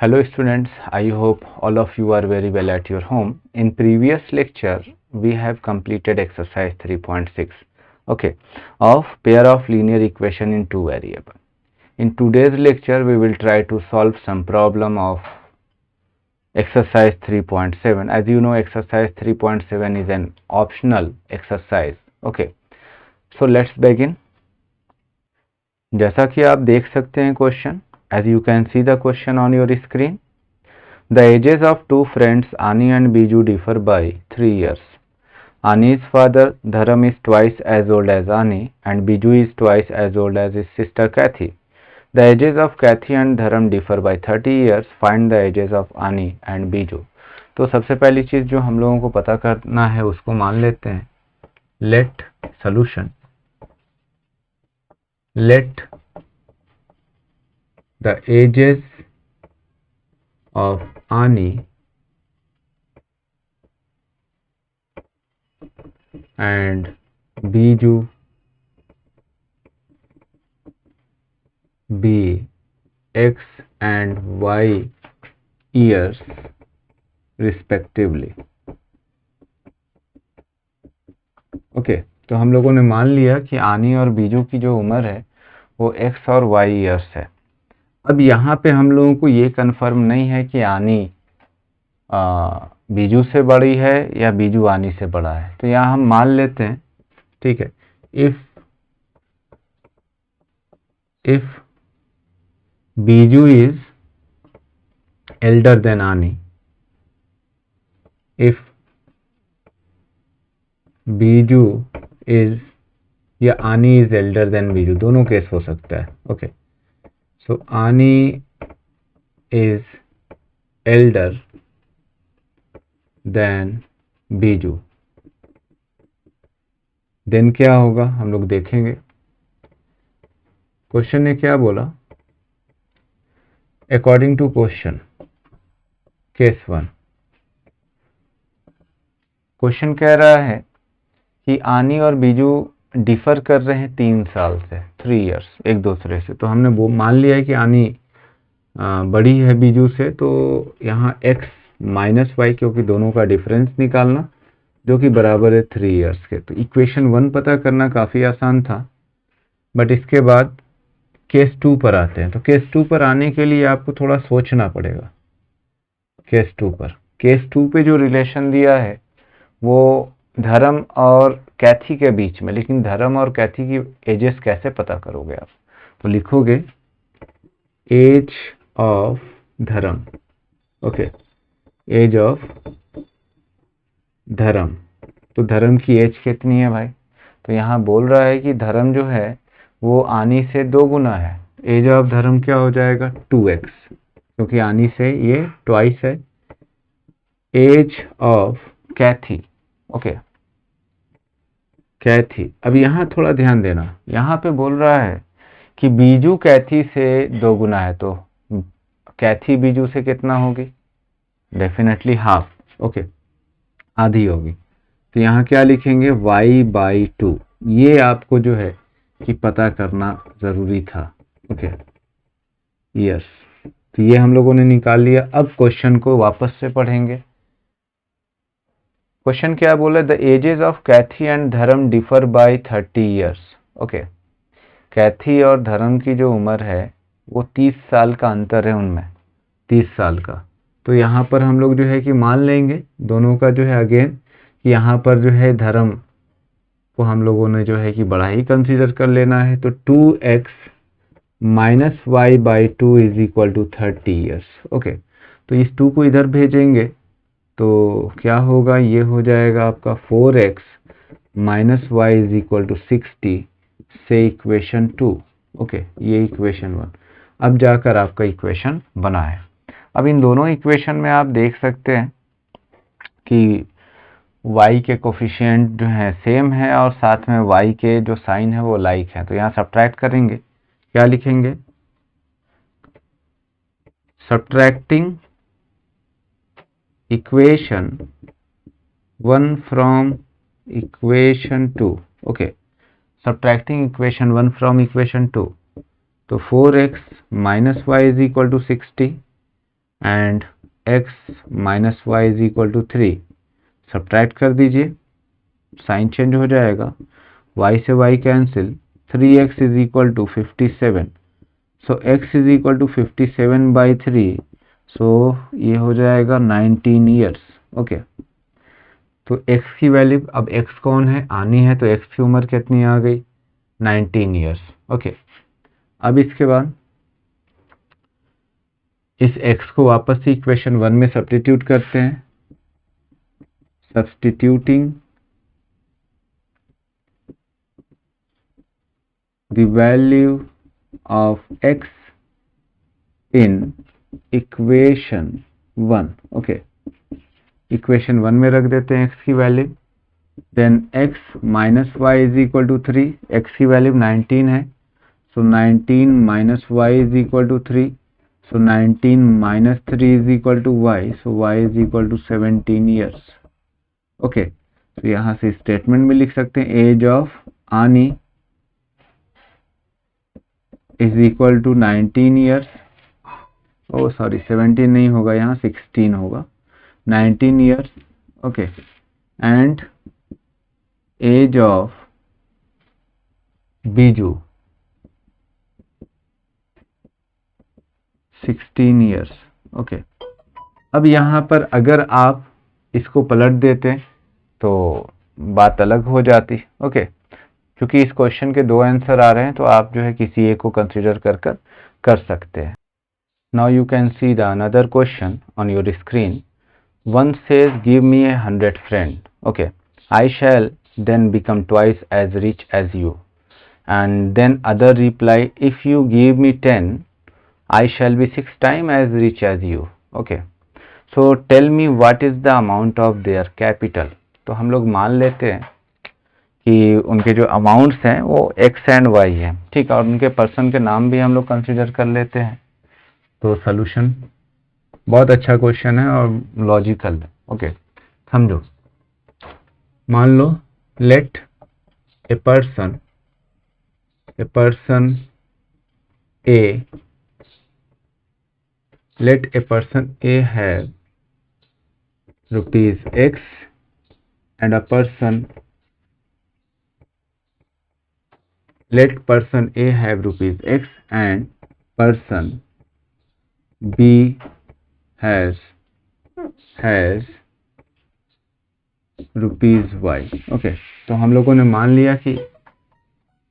Hello students, I hope all of you are very well at your home. In previous lecture, we have completed exercise 3.6, okay, of pair of linear equation in two variable. In today's lecture, we will try to solve some problem of exercise 3.7. As you know, exercise 3.7 is an optional exercise, okay. So let's begin. जैसा कि आप देख सकते हैं question, as you can see the question on your screen. The ages of two friends Ani and Biju differ by 3 years. Ani's father Dharam is twice as old as Ani and Biju is twice as old as his sister Kathy. The ages of Kathy and Dharam differ by 30 years. Find the ages of Ani and Biju. तो सबसे पहली चीज जो हम लोगों को पता करना है उसको मान लेते हैं. Let solution. Let the ages of Ani and Biju be X and Y years respectively. Okay, तो हम लोगों ने मान लिया कि आनी और बीजू की जो उम्र है वो X और Y ईयर्स है. अब यहाँ पे हम लोगों को ये कंफर्म नहीं है कि आनी बीजू से बड़ी है या बीजू आनी से बड़ा है, तो यहाँ हम मान लेते हैं, ठीक है, if Biju is elder than Annie, if Biju is या Annie is elder than Biju, दोनों केस हो सकता है. Okay, so Annie is elder than Biju, then क्या होगा हम लोग देखेंगे. क्वेश्चन ने क्या बोला? According to question, case 1, question कह रहा है कि आनी और बीजू डिफर कर रहे हैं 3 साल से, 3 इयर्स एक दूसरे से. तो हमने वो मान लिया है कि आनी बड़ी है बीजू से, तो यहाँ x माइनस वाई, क्योंकि दोनों का डिफरेंस निकालना जो कि बराबर है 3 इयर्स के. तो इक्वेशन 1 पता करना काफ़ी आसान था, बट इसके बाद केस 2 पर आते हैं. तो केस 2 पर आने के लिए आपको थोड़ा सोचना पड़ेगा. केस 2 पर, केस 2 पे जो रिलेशन दिया है वो धर्म और कैथी के बीच में, लेकिन धर्म और कैथी की एजेस कैसे पता करोगे आप? तो लिखोगे एज ऑफ धर्म, ओके, एज ऑफ धर्म. तो धर्म की एज कितनी है भाई? तो यहाँ बोल रहा है कि धर्म जो है वो आनी से 2 गुना है. एज ऑफ धर्म क्या हो जाएगा? 2x, क्योंकि आनी से ये ट्वाइस है. एज ऑफ कैथी, ओके, कैथी. अब यहाँ थोड़ा ध्यान देना, यहाँ पे बोल रहा है कि बीजू कैथी से 2 गुना है, तो कैथी बीजू से कितना होगी? डेफिनेटली हाफ, ओके, आधी होगी. तो यहाँ क्या लिखेंगे? y/2. ये आपको जो है कि पता करना जरूरी था. ओके, यस, तो ये हम लोगों ने निकाल लिया. अब क्वेश्चन को वापस से पढ़ेंगे. क्वेश्चन क्या बोला? The ages of Kathy and Dharam differ by 30 years. Okay, Kathy और धर्म की जो उम्र है वो 30 साल का अंतर है उनमें, 30 साल का. तो यहाँ पर हम लोग जो है कि मान लेंगे दोनों का जो है अगेन, यहाँ पर जो है धर्म को हम लोगों ने जो है कि बड़ा ही कंसीडर कर लेना है. तो 2x minus y/2 is equal to 30 years. Okay, तो इस 2 को इधर भेजेंगे तो क्या होगा? ये हो जाएगा आपका 4x minus y is equal to 60 से इक्वेशन 2. ओके, ये इक्वेशन 1. अब जाकर आपका इक्वेशन बना है. अब इन दोनों इक्वेशन में आप देख सकते हैं कि y के कोफिशिएंट जो है सेम है और साथ में y के जो साइन है वो लाइक है. तो यहाँ सब्ट्रैक्ट करेंगे, क्या लिखेंगे? Subtracting equation 1 from equation 2. okay, subtracting equation 1 from equation 2. तो 4x minus y is equal to 60 and x minus y is equal to 3, subtract कर दीजिए, साइन चेंज हो जाएगा, y से y cancel, 3x is equal to 57, so x is equal to 57/3, so ये हो जाएगा 19 years. Okay, तो x की वैल्यू, अब x कौन है, आनी है, तो x की उम्र कितनी आ गई, 19 ईयर्स। ओके, अब इसके बाद इस x को वापस से इक्वेशन 1 में सब्स्टिट्यूट करते हैं, substituting the value of x in equation 1। Okay, equation 1 में रख देते हैं x की value, then x minus y is equal to 3, x की वैल्यू 19 है, so 19 minus y is equal to 3, so 19 minus 3 is equal to y, so y is equal to 17 years. Okay, तो यहाँ से स्टेटमेंट में लिख सकते हैं एज ऑफ आनी is equal to 19 years, oh sorry 17 नहीं होगा, यहाँ 16 होगा, 19 years. Okay, and age of Biju 16 years. Okay, अब यहाँ पर अगर आप इसको पलट देते तो बात अलग हो जाती। ओके, क्योंकि इस क्वेश्चन के दो आंसर आ रहे हैं, तो आप जो है किसी एक को कंसीडर कर सकते हैं। Now you can see the another question on your screen. One says give me 100 friend, okay, I shall then become twice as rich as you, and then other reply, if you give me 10 I shall be 6 times as rich as you। okay, so tell me what is the amount of their capital। तो हम लोग मान लेते हैं कि उनके जो amounts हैं वो x एंड y हैं, ठीक है, और उनके पर्सन के नाम भी हम लोग कंसीडर कर लेते हैं। तो सोल्यूशन बहुत अच्छा क्वेश्चन है और लॉजिकल है। ओके, समझो, मान लो let a person A, let a person A have rupees X and let person A have rupees X and person B has rupees Y। Okay, तो हम लोगों ने मान लिया कि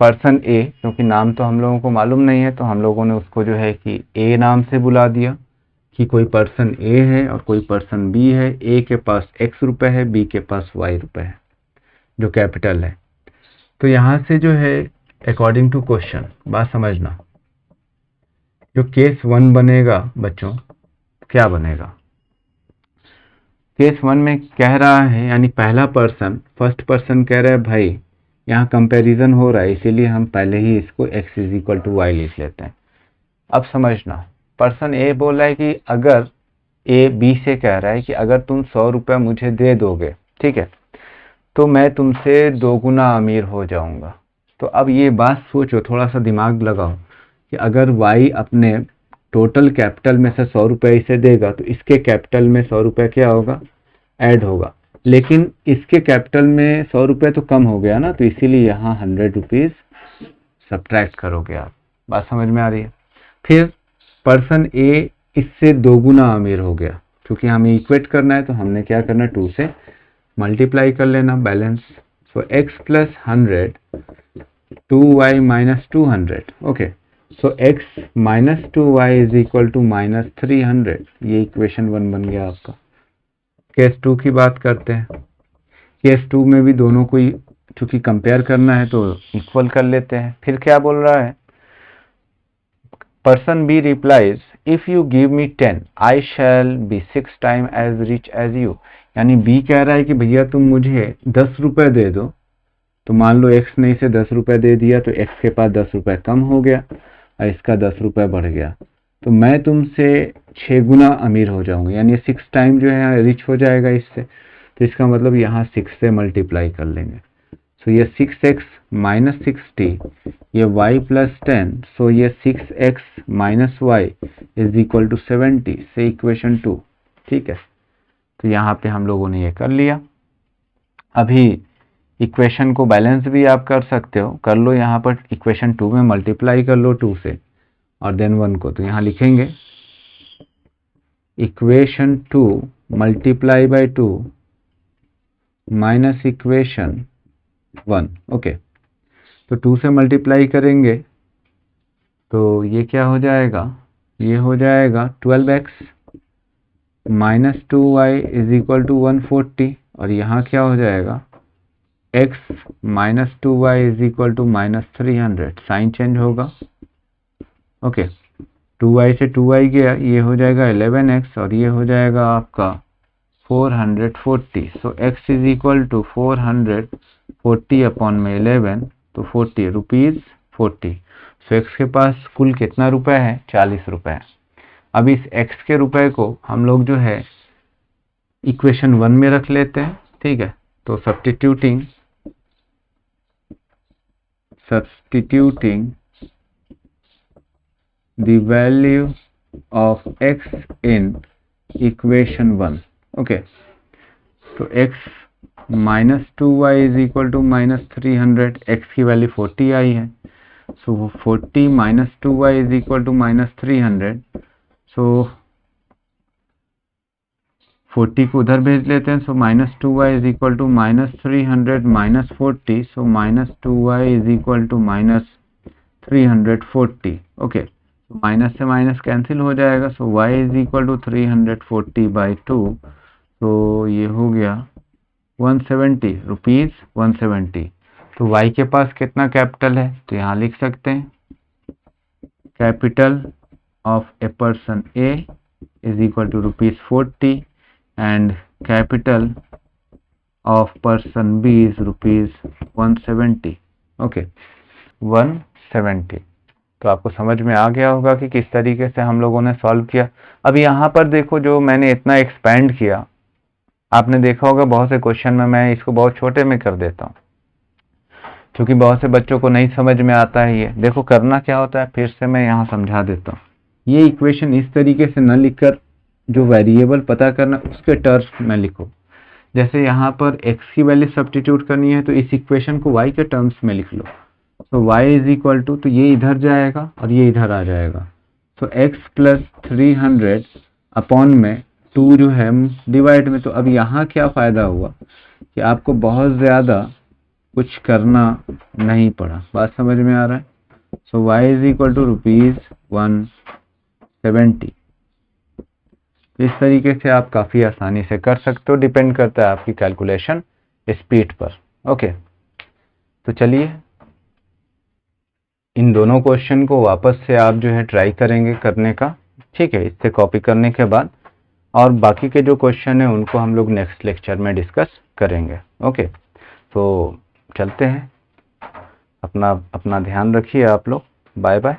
पर्सन ए, क्योंकि नाम तो हम लोगों को मालूम नहीं है, तो हम लोगों ने उसको जो है कि ए नाम से बुला दिया कि कोई पर्सन ए है और कोई पर्सन बी है। ए के पास x रुपए है, बी के पास y रुपए है, जो कैपिटल है। तो यहाँ से जो है अकॉर्डिंग टू क्वेश्चन, बात समझना, जो केस 1 बनेगा बच्चों, क्या बनेगा, केस 1 में कह रहा है, यानी पहला पर्सन, फर्स्ट पर्सन कह रहा है भाई यहाँ कंपैरिजन हो रहा है, इसीलिए हम पहले ही इसको x is equal to y लिख लेते हैं। अब समझना, पर्सन ए बोल रहा है कि अगर ए बी से कह रहा है कि अगर तुम 100 रुपये मुझे दे दोगे, ठीक है, तो मैं तुमसे 2 गुना अमीर हो जाऊंगा। तो अब ये बात सोचो, थोड़ा सा दिमाग लगाओ कि अगर वाई अपने टोटल कैपिटल में से 100 रुपये इसे देगा, तो इसके कैपिटल में 100 रुपये क्या होगा, ऐड होगा, लेकिन इसके कैपिटल में 100 रुपये तो कम हो गया ना, तो इसीलिए यहाँ 100 रुपीज सब्ट्रैक्ट करोगे आप। बात समझ में आ रही है। फिर पर्सन ए इससे 2 गुना अमीर हो गया, क्योंकि हमें इक्वेट करना है, तो हमने क्या करना, 2 से मल्टीप्लाई कर लेना, balance. So x plus 100 2y minus 200। Okay, so x minus 2y is equal to minus 300। ये इक्वेशन 1 बन गया आपका। केस 2 की बात करते हैं। केस 2 में भी दोनों को चूंकि कंपेयर करना है तो इक्वल कर लेते हैं। फिर क्या बोल रहा है, person B replies, if you give me 10 I shall be 6 time as rich as you. यानी बी कह रहा है कि भैया तुम मुझे 10 रुपए दे दो, तो मान लो एक्स ने इसे 10 रुपए दे दिया, तो एक्स के पास 10 रुपए कम हो गया और इसका 10 रुपए बढ़ गया, तो मैं तुमसे 6 गुना अमीर हो जाऊंगा, यानी 6 टाइम जो है रिच हो जाएगा इससे। तो इसका मतलब यहाँ 6 से मल्टीप्लाई कर लेंगे। सो ये 6x -60, ये y + 10, सो ये 6x - y = 70 से इक्वेशन 2। ठीक है, तो यहाँ पे हम लोगों ने ये कर लिया। अभी इक्वेशन को बैलेंस भी आप कर सकते हो, कर लो यहाँ पर इक्वेशन 2 में मल्टीप्लाई कर लो 2 से और देन 1 को, तो यहाँ लिखेंगे equation 2 multiply by 2 minus equation 1। Okay, तो 2 से मल्टीप्लाई करेंगे तो ये क्या हो जाएगा, ये हो जाएगा 12x माइनस 2y = 140, और यहाँ क्या हो जाएगा x minus 2y = -300, sign change होगा। ओके, 2y से 2y गया, ये हो जाएगा 11x और ये हो जाएगा आपका 440। सो x = 440 अपॉन में 11, तो 40 रुपीज़ 40। सो x के पास कुल कितना रुपए है, 40 रुपए। अब इस x के रुपए को हम लोग जो है इक्वेशन 1 में रख लेते हैं। ठीक है, तो substituting the value of x in equation 1। Okay, तो x माइनस 2y = -300, x की वैल्यू 40 आई है, सो 40 माइनस 2y = -300, सो 40 को उधर भेज लेते हैं, सो -2y = -300 - 40, सो -2y = -340। ओके, माइनस से माइनस कैंसिल हो जाएगा, सो y = 340/2, तो ये हो गया 170 रुपीज़ 170। तो y के पास कितना कैपिटल है, तो यहाँ लिख सकते हैं capital of a person A = ₹40 and capital of person B is ₹170। Okay, 170। तो आपको समझ में आ गया होगा कि किस तरीके से हम लोगों ने सॉल्व किया। अब यहाँ पर देखो, जो मैंने इतना एक्सपेंड किया, आपने देखा होगा बहुत से क्वेश्चन में मैं इसको बहुत छोटे में कर देता हूँ, क्योंकि बहुत से बच्चों को नहीं समझ में आता है। ये देखो करना क्या होता है, फिर से मैं यहाँ समझा देता हूँ। ये इक्वेशन इस तरीके से न लिखकर जो वेरिएबल पता करना उसके टर्म्स में लिखो। जैसे यहाँ पर x की वैल्यू सब्स्टिट्यूट करनी है, तो इस इक्वेशन को y के टर्म्स में लिख लो। तो y = तो ये इधर जाएगा और ये इधर आ जाएगा, तो x + 300 अपॉन में 2 जो है डिवाइड में। तो अब यहाँ क्या फ़ायदा हुआ कि आपको बहुत ज़्यादा कुछ करना नहीं पड़ा। बात समझ में आ रहा है? सो y = ₹170। इस तरीके से आप काफ़ी आसानी से कर सकते हो, डिपेंड करता है आपकी कैलकुलेशन स्पीड पर। ओके, तो चलिए इन दोनों क्वेश्चन को वापस से आप जो है ट्राई करेंगे करने का। ठीक है, इससे कॉपी करने के बाद, और बाकी के जो क्वेश्चन है उनको हम लोग नेक्स्ट लेक्चर में डिस्कस करेंगे। ओके, तो चलते हैं, अपना ध्यान रखिए आप लोग। Bye bye.